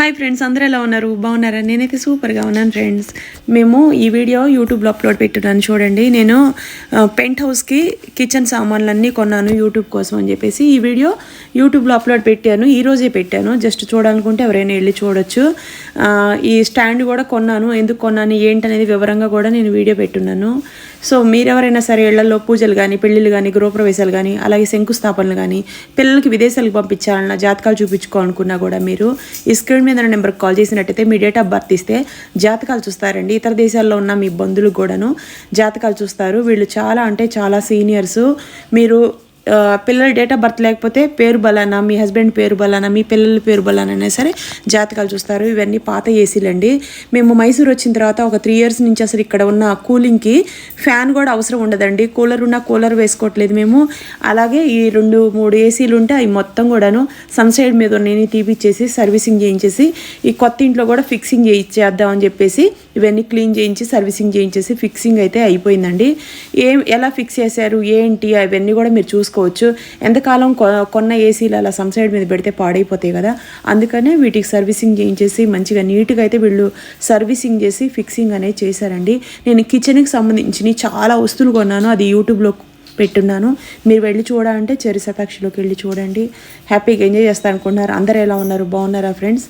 Hi friends, అందరూ ఎలా ఉన్నారు? బాగున్నారా? నేనైతే సూపర్గా ఉన్నాను ఫ్రెండ్స్. మేము ఈ వీడియో యూట్యూబ్లో అప్లోడ్ పెట్టున్నాను చూడండి. నేను పెంట్ హౌస్కి కిచెన్ సామాన్లన్నీ కొన్నాను యూట్యూబ్ కోసం అని చెప్పేసి ఈ వీడియో యూట్యూబ్లో అప్లోడ్ పెట్టాను. ఈరోజే పెట్టాను. జస్ట్ చూడాలనుకుంటే ఎవరైనా వెళ్ళి చూడొచ్చు. ఈ స్టాండ్ కూడా కొన్నాను. ఎందుకు కొన్నాను ఏంటనేది వివరంగా కూడా నేను వీడియో పెట్టున్నాను. సో మీరెవరైనా సరే ఇళ్లలో పూజలు కానీ, పెళ్ళిళ్ళు కానీ, గృహప్రవేశాలు కానీ, అలాగే శంకుస్థాపనలు కానీ, పిల్లలకి విదేశాలకు పంపించాలన్నా, జాతకాలు చూపించుకోవాలనుకున్నా కూడా మీరు ఈ స్క్రీన్ మీద నెంబర్కి కాల్ చేసినట్టయితే మీ డేట్ ఆఫ్ బర్త్ ఇస్తే జాతకాలు చూస్తారండి. ఇతర దేశాల్లో ఉన్న మీ బంధువులకు కూడాను జాతకాలు చూస్తారు. వీళ్ళు చాలా అంటే చాలా సీనియర్స్. మీరు పిల్లల డేట్ ఆఫ్ బర్త్ లేకపోతే పేరు బలానా, మీ హస్బెండ్ పేరు బలానా, మీ పిల్లల పేరు బలానా సరే జాతకాలు చూస్తారు. ఇవన్నీ పాత ఏసీలండి. మేము మైసూర్ వచ్చిన తర్వాత ఒక 3 years నుంచి అసలు ఇక్కడ ఉన్న కూలింగ్కి ఫ్యాన్ కూడా అవసరం ఉండదండి. కూలర్ ఉన్న కూలర్ వేసుకోవట్లేదు మేము. అలాగే ఈ 2-3 ఏసీలు ఉంటే అవి మొత్తం కూడాను సన్సైడ్ మీద నేను తీపిచ్చేసి సర్వీసింగ్ చేయించేసి ఈ కొత్త ఇంట్లో కూడా ఫిక్సింగ్ చేయించేద్దామని చెప్పేసి ఇవన్నీ క్లీన్ చేయించి సర్వీసింగ్ చేయించేసి ఫిక్సింగ్ అయితే అయిపోయిందండి. ఎలా ఫిక్స్ చేశారు ఏంటి అవన్నీ కూడా మీరు చూసుకోవచ్చు. ఎంతకాలం కొన్న ఏసీలు అలా సన్సైడ్ మీద పెడితే పాడైపోతాయి కదా, అందుకనే వీటికి సర్వీసింగ్ చేయించేసి మంచిగా నీట్గా అయితే వీళ్ళు సర్వీసింగ్ చేసి ఫిక్సింగ్ అనేది చేశారండి. నేను కిచెన్కి సంబంధించి చాలా వస్తువులు కొన్నాను. అది యూట్యూబ్లో పెట్టున్నాను. మీరు వెళ్ళి చూడాలంటే చెరి శతాక్షిలోకి వెళ్ళి చూడండి. హ్యాపీగా ఎంజాయ్ చేస్తారనుకుంటున్నారు. అందరూ ఎలా ఉన్నారు? బాగున్నారా ఫ్రెండ్స్?